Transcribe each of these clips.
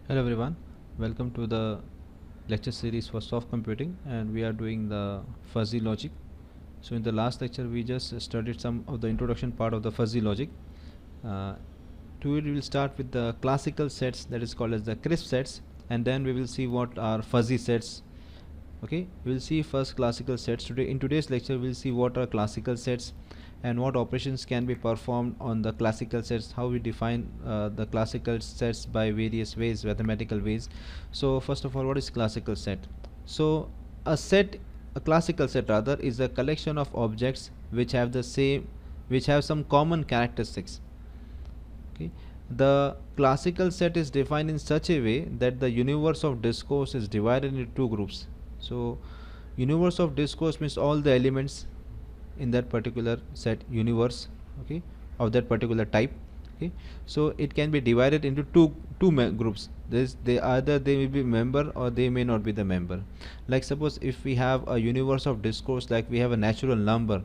Hello everyone, welcome to the lecture series for soft computing, and we are doing the fuzzy logic. So in the last lecture we just studied some of the introduction part of the fuzzy logic. To it we will start with the classical sets, that is called as the crisp sets, and then we will see what are fuzzy sets. Okay, we will see first classical sets today. In today's lecture we will see what are classical sets and what operations can be performed on the classical sets, how we define the classical sets by various ways, mathematical ways. So first of all, what is classical set? So a classical set rather, is a collection of objects which have some common characteristics. Okay, the classical set is defined in such a way that the universe of discourse is divided into two groups. So universe of discourse means all the elements in that particular set universe, okay, of that particular type. Okay, so it can be divided into two groups. They either they may be member or they may not be the member. Like suppose if we have a universe of discourse, like we have a natural number.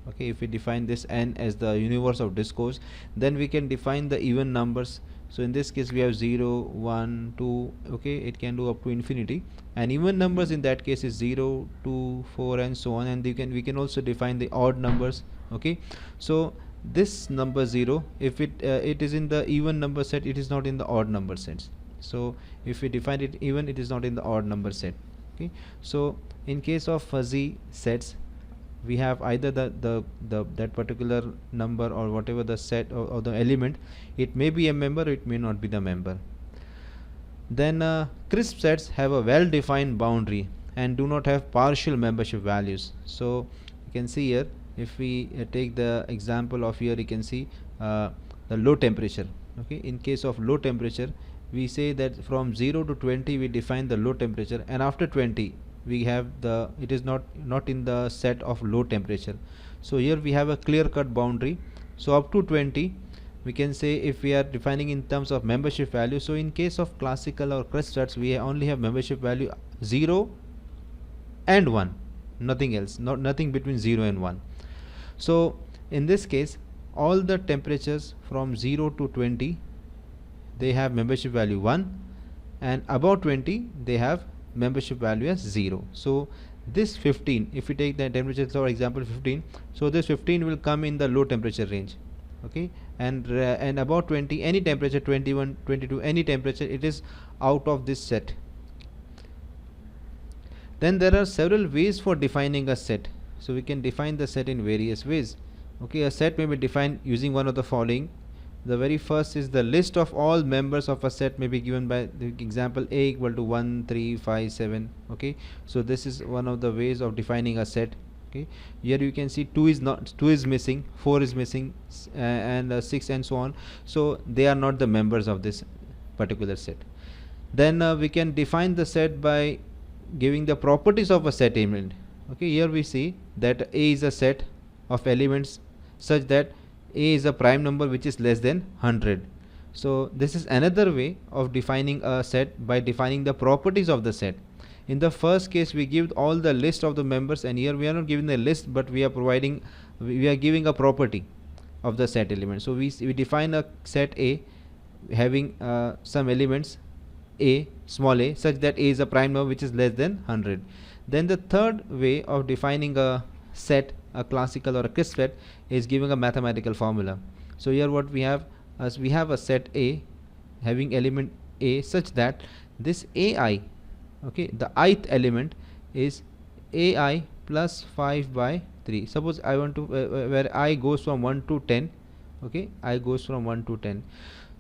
Okay, if we define this n as the universe of discourse, then we can define the even numbers. So in this case we have 0, 1, 2. Okay, it can do up to infinity, and even numbers in that case is 0, 2, 4 and so on. And we can also define the odd numbers. Okay, so this number 0, if it is in the even number set, it is not in the odd number sets. So if we define it even, it is not in the odd number set. Okay, so in case of fuzzy sets, we have either the that particular number or whatever the set or the element, it may be a member, it may not be the member. Then crisp sets have a well defined boundary and do not have partial membership values. So you can see here, if we take the example of here, you can see the low temperature. Okay, in case of low temperature, we say that from 0 to 20 we define the low temperature, and after 20 we have it is not in the set of low temperature. So here we have a clear cut boundary. So up to 20 we can say, if we are defining in terms of membership value. So in case of classical or crisp sets, we only have membership value 0 and 1, nothing else, nothing between 0 and 1. So in this case, all the temperatures from 0 to 20, they have membership value 1, and above 20 they have membership value as 0. So this 15, if we take the temperature for example 15, so this 15 will come in the low temperature range. Okay, and about 20, any temperature, 21, 22, any temperature, it is out of this set. Then there are several ways for defining a set. So we can define the set in various ways. Okay, a set may be defined using one of the following. The very first is the list of all members of a set may be given by the example a equal to 1, 3, 5, 7. Okay, so this is one of the ways of defining a set. Okay, here you can see 2 is missing, 4 is missing, and 6 and so on. So they are not the members of this particular set. Then we can define the set by giving the properties of a set element. Okay, here we see that A is a set of elements such that A is a prime number which is less than 100. So this is another way of defining a set, by defining the properties of the set. In the first case we give all the list of the members, and here we are not giving the list, but we are giving a property of the set element. So we define a set A having some elements a, small a, such that A is a prime number which is less than 100. Then the third way of defining a set, a classical or a crisp set, is giving a mathematical formula. So here what we have, as we have a set A having element A such that this AI, okay, the ith element is AI plus 5 by 3. Suppose I want to where I goes from 1 to 10. Okay, I goes from 1 to 10,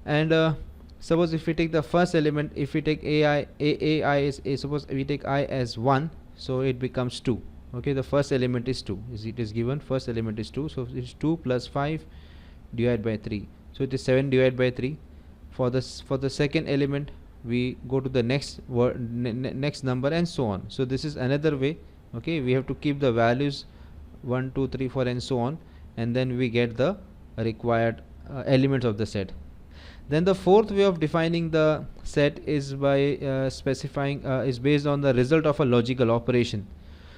and suppose if we take the first element, if we take AI is A, suppose we take I as 1, so it becomes 2. Okay, the first element is 2, it is given first element is 2, so it is 2 plus 5 divided by 3, so it is 7 divided by 3. For the second element we go to the next next number and so on. So this is another way. Okay, we have to keep the values 1, 2, 3, 4 and so on, and then we get the required elements of the set. Then the fourth way of defining the set is by specifying is based on the result of a logical operation.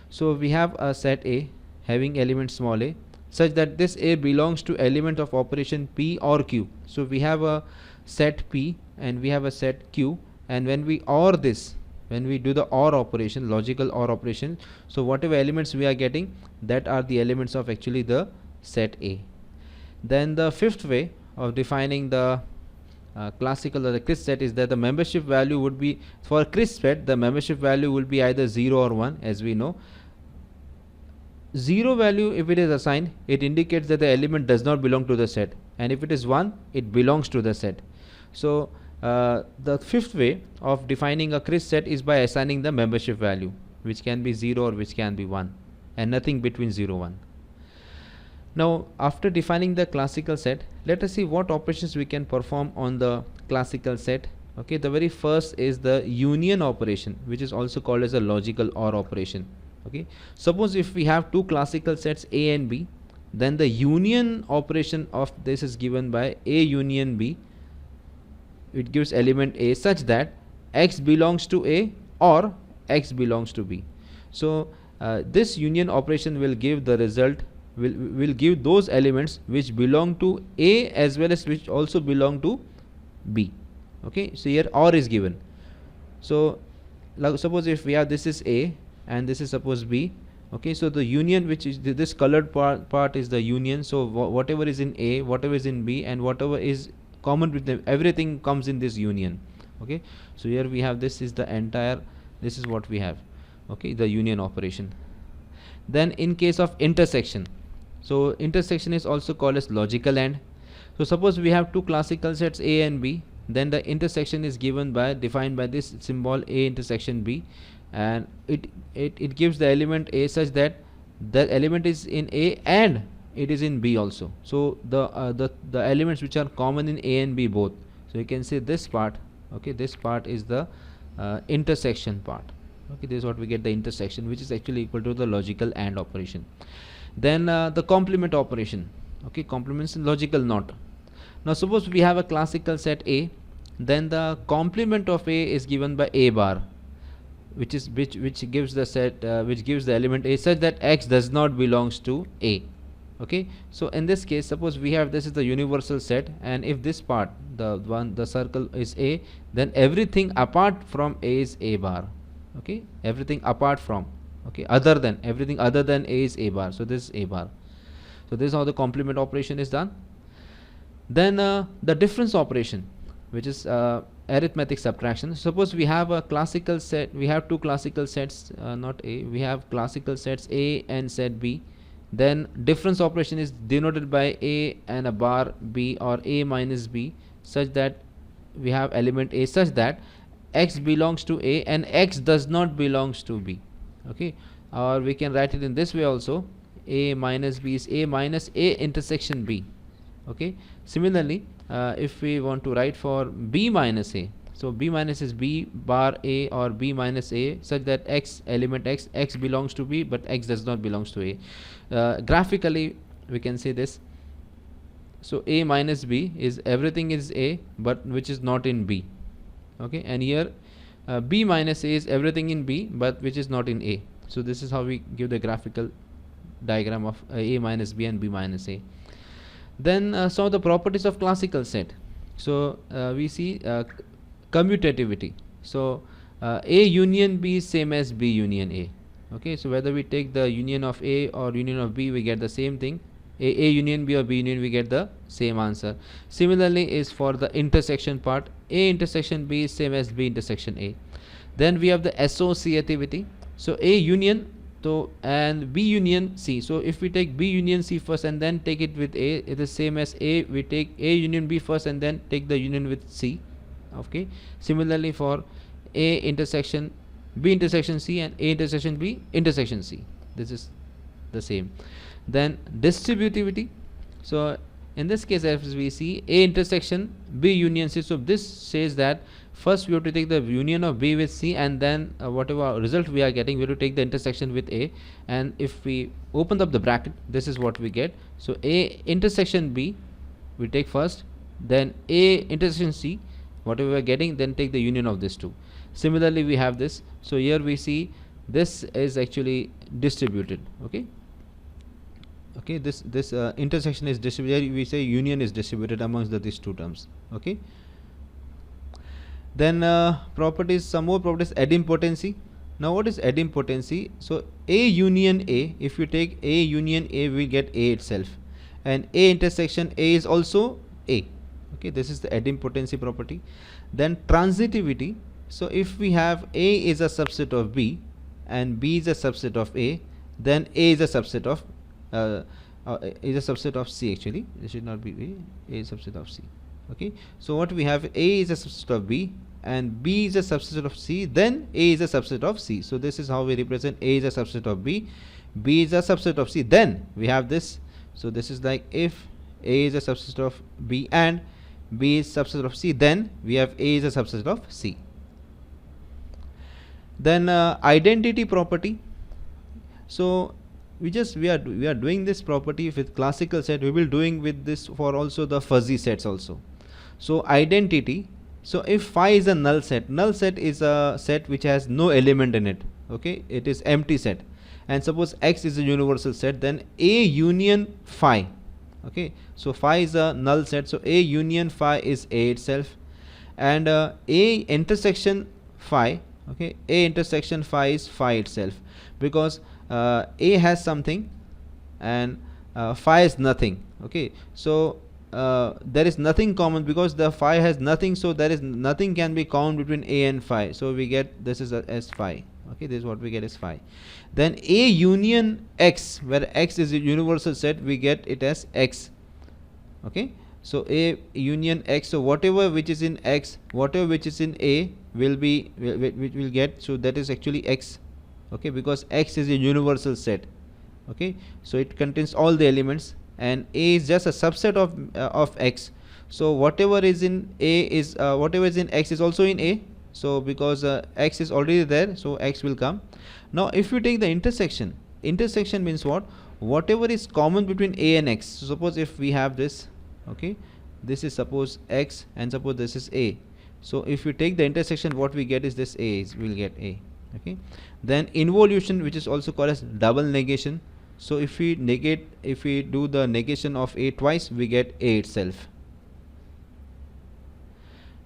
So we have a set A having element small a such that this A belongs to element of operation P or Q. So we have a set P and we have a set Q, and when we OR this, when we do the OR operation, logical OR operation, so whatever elements we are getting, that are the elements of actually the set A. Then the fifth way of defining the classical or the crisp set is that the membership value would be, for a crisp set, the membership value will be either 0 or 1, as we know. 0 value, if it is assigned, it indicates that the element does not belong to the set, and if it is 1, it belongs to the set. So the fifth way of defining a crisp set is by assigning the membership value, which can be 0 or which can be 1, and nothing between 0 1. Now after defining the classical set, let us see what operations we can perform on the classical set. Okay, the very first is the union operation, which is also called as a logical OR operation. Okay, suppose if we have two classical sets A and B, then the union operation of this is given by A union B. It gives element A such that X belongs to A or X belongs to B. So this union operation will give the result, will give those elements which belong to A as well as which also belong to B. Okay, so here OR is given. So like suppose if we have, this is A and this is suppose B. Okay, so the union, which is this colored part is the union. So whatever is in A, whatever is in B, and whatever is common with them, everything comes in this union. Okay, so here we have, this is the entire, this is what we have. Okay, the union operation. Then in case of intersection, so intersection is also called as logical AND. So suppose we have two classical sets A and B, then the intersection is given by, defined by this symbol A intersection B, and it gives the element A such that the element is in A and it is in B also. So the elements which are common in A and B both. So you can say this part. Okay, this part is the intersection part. Okay, this is what we get, the intersection, which is actually equal to the logical AND operation. Then the complement operation. Okay, complements in logical NOT. Now suppose we have a classical set A, then the complement of A is given by A bar, which is which gives the set which gives the element A such that X does not belongs to A. Okay, so in this case, suppose we have, this is the universal set, and if this part, the circle is A, then everything apart from A is A bar. Okay, everything apart from, okay, other than, everything other than A is A bar. So this is A bar. So this is how the complement operation is done. Then the difference operation, which is arithmetic subtraction. Suppose we have a classical set, we have two classical sets, not A, we have classical sets A and set B. Then difference operation is denoted by A and a bar B, or A minus B, such that we have element A such that X belongs to A and X does not belongs to B. Okay, or we can write it in this way also, A minus B is A minus A intersection B. Okay, similarly if we want to write for B minus A, so B minus is B bar A or B minus A such that X, element X belongs to B but X does not belongs to A. Graphically we can say this. So A minus B is everything is A but which is not in B. Okay, and here B minus A is everything in B but which is not in A. So this is how we give the graphical diagram of A minus B and B minus A. Then some of the properties of classical set. So we see commutativity. So A union B is same as B union A. Okay, so whether we take the union of A or union of B, we get the same thing. A union B or B union, we get the same answer. Similarly is for the intersection part. A intersection B is same as B intersection A. Then we have the associativity. So A union and B union C. So if we take B union C first and then take it with A, it is same as A. We take A union B first and then take the union with C. Okay. Similarly for A intersection B intersection C and A intersection B intersection C. This is the same. Then distributivity. So in this case, as we see, A intersection B union C. So this says that first we have to take the union of B with C, and then whatever result we are getting, we have to take the intersection with A. And if we open up the bracket, this is what we get. So A intersection B we take first, then A intersection C, whatever we are getting, then take the union of these two. Similarly we have this. So here we see this is actually distributed. Okay, okay, this intersection is distributed. We say union is distributed amongst these two terms. Okay, Then properties, some more properties, idempotency. Now what is idempotency? So A union A, if you take A union A, we get A itself, and A intersection A is also A. Okay, this is the idempotency property. Then transitivity. So if we have A is a subset of B and B is a subset of A, then A is a subset of C. Actually, this should not be A is a subset of C. Okay, so what we have, A is a subset of B and B is a subset of C, then A is a subset of C. So this is how we represent A is a subset of B, B is a subset of C, then we have this. So this is like, if A is a subset of B and B is subset of C, then we have A is a subset of C. Then identity property. So we are doing this property with classical set. We will doing with this for also the fuzzy sets also. So identity. So if phi is a null set is a set which has no element in it. Okay, it is empty set. And suppose X is a universal set, then A union phi. Okay, so phi is a null set, so A union phi is A itself, and A intersection phi. Okay, A intersection phi is phi itself, because A has something and phi is nothing. Okay, so there is nothing common because the phi has nothing, so there is nothing can be common between A and phi, so we get this is as phi. Okay, this is what we get as phi. Then A union X, where X is a universal set, we get it as X. Okay, so A union X, so whatever which is in X, whatever which is in A will be will get, so that is actually X. Okay, because X is a universal set. Okay, so it contains all the elements, and A is just a subset of X. So whatever is in A is whatever is in X is also in A. So because X is already there, so X will come. Now if you take the intersection means what? Whatever is common between A and X. So suppose if we have this, okay, this is suppose X and suppose this is A. So if you take the intersection, what we get is this A is, we'll get A. Okay, then involution, which is also called as double negation. So if we do the negation of A twice, we get A itself.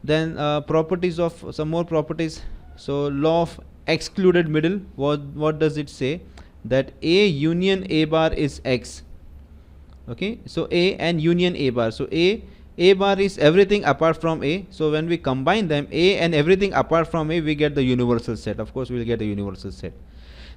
Then properties of some more properties. So law of excluded middle, what does it say? That A union A bar is X. Okay, so A and union A bar, so A bar is everything apart from A, so when we combine them, A and everything apart from A, we get the universal set. Of course we will get a universal set.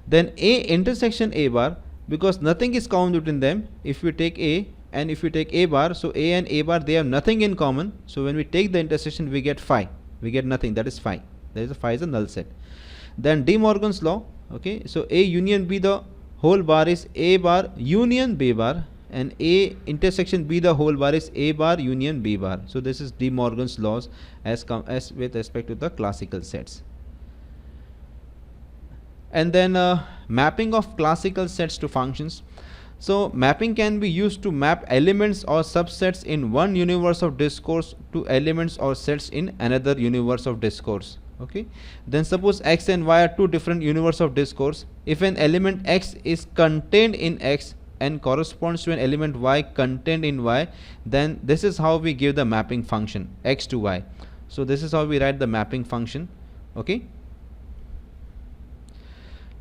Then A intersection A bar, because nothing is common between them. If we take A and if we take A bar, so A and A bar, they have nothing in common, so when we take the intersection, we get phi, we get nothing, that is phi. That is, phi is a null set. Then De Morgan's law. Okay, so A union B the whole bar is A bar union B bar, and A intersection B the whole bar is A bar union B bar. So this is De Morgan's laws as with respect to the classical sets. And then mapping of classical sets to functions. So mapping can be used to map elements or subsets in one universe of discourse to elements or sets in another universe of discourse. Okay, then suppose X and Y are two different universes of discourse. If an element X is contained in X and corresponds to an element Y contained in Y, then this is how we give the mapping function X to Y. So this is how we write the mapping function. Okay,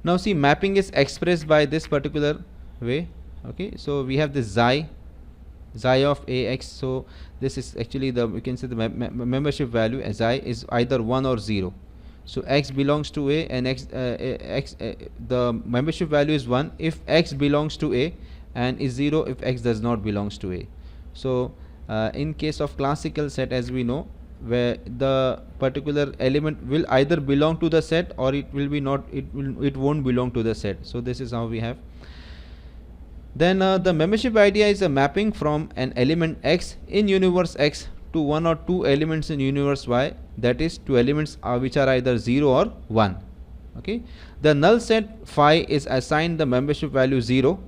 now see, mapping is expressed by this particular way. Okay, so we have this xi of Ax. So this is actually the, we can say the membership value as xi is either 1 or 0. So X belongs to A and the membership value is 1 if X belongs to A, and is 0 if X does not belongs to A. So in case of classical set, as we know, where the particular element will either belong to the set or it will be not, it won't belong to the set. So this is how we have. Then the membership idea is a mapping from an element X in universe X to one or two elements in universe Y, that is two elements which are either 0 or 1. Okay, the null set phi is assigned the membership value 0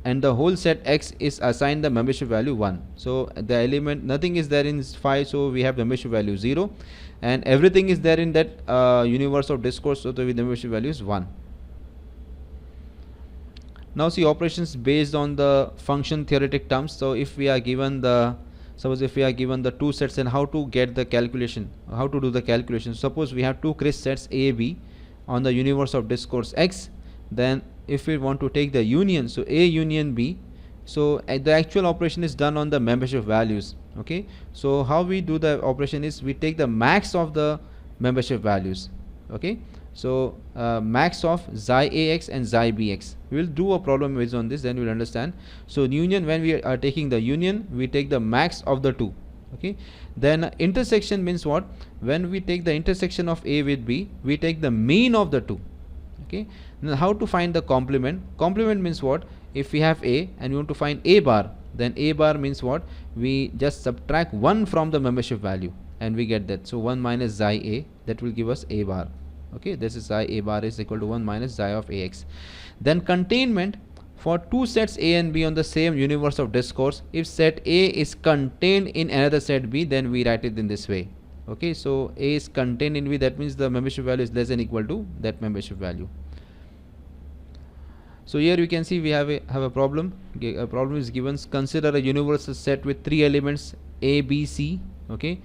and the whole set X is assigned the membership value 1. So the element, nothing is there in phi, so we have the membership value 0, and everything is there in that universe of discourse, so the membership value is 1. Now see operations based on the function theoretic terms. So if we are given the Suppose if we are given the two sets, and how to get the calculation, how to do the calculation. Suppose we have two crisp sets A, B on the universe of discourse X. Then if we want to take the union, so A union B, so the actual operation is done on the membership values. Okay, so how we do the operation is we take the max of the membership values. Okay, so max of xi ax and xi bx. We will do a problem based on this, then we will understand. So union, when we are taking the union, we take the max of the two. Okay, then intersection means what? When we take the intersection of A with B, we take the mean of the two. Okay, now how to find the complement? Complement means what? If we have A and we want to find A bar, then A bar means what? We just subtract 1 from the membership value and we get that. So 1 minus xi A, that will give us A bar. Okay, this is xi A bar is equal to 1 minus xi of Ax. Then containment, for two sets A and B on the same universe of discourse, if set A is contained in another set B, then we write it in this way. Okay, so A is contained in B, that means the membership value is less than equal to that membership value. So here you can see we have a problem. A problem is given. Consider a universal set with 3 elements A, B, C. Okay,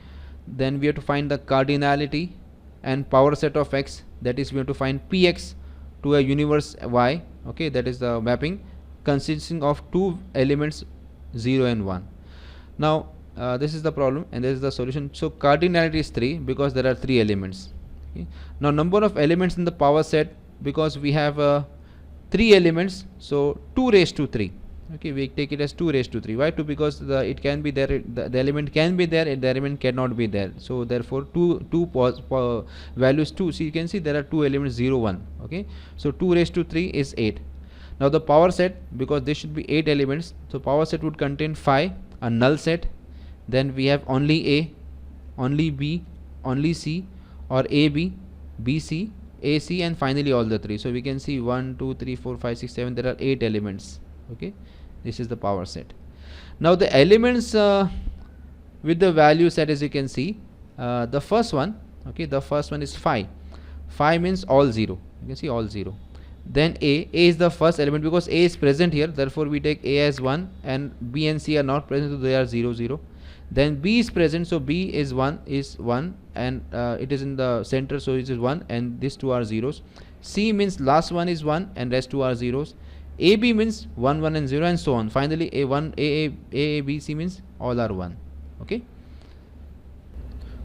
then we have to find the cardinality and power set of X. That is, we have to find Px to a universe Y. Okay, that is the mapping consisting of 2 elements 0 and 1. Now this is the problem and this is the solution. So cardinality is 3 because there are 3 elements. Okay. Now number of elements in the power set, because we have 3 elements, so 2 raised to 3. Okay, we take it as 2 raised to 3. Why? 2, because it can be there, the element can be there and the element cannot be there. So therefore two values 2. So you can see there are 2 elements 0, 1. Okay, so 2 raised to 3 is 8. Now the power set, because there should be 8 elements, so power set would contain 5, a null set. Then we have only A, only B, only C, or AB, BC, AC, and finally all the 3. So we can see 1, 2, 3, 4, 5, 6, 7. There are 8 elements. Okay, this is the power set. Now the elements with the value set, as you can see, the first one. Okay, the first one is 5. 5 means all 0. You can see all 0. Then A is the first element because A is present here. Therefore we take A as 1 and B and C are not present, so they are 0, 0. Then B is present, so B is 1 and it is in the center, so it is 1 and these 2 are zeros. C means last one is 1 and rest 2 are zeros. AB means 1, 1 and 0 and so on. Finally A1, A, B, C means all are 1. Okay.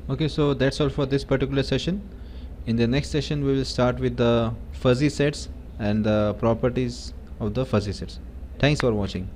Okay, so that's all for this particular session. In the next session we will start with the fuzzy sets and the properties of the fuzzy sets. Thanks for watching.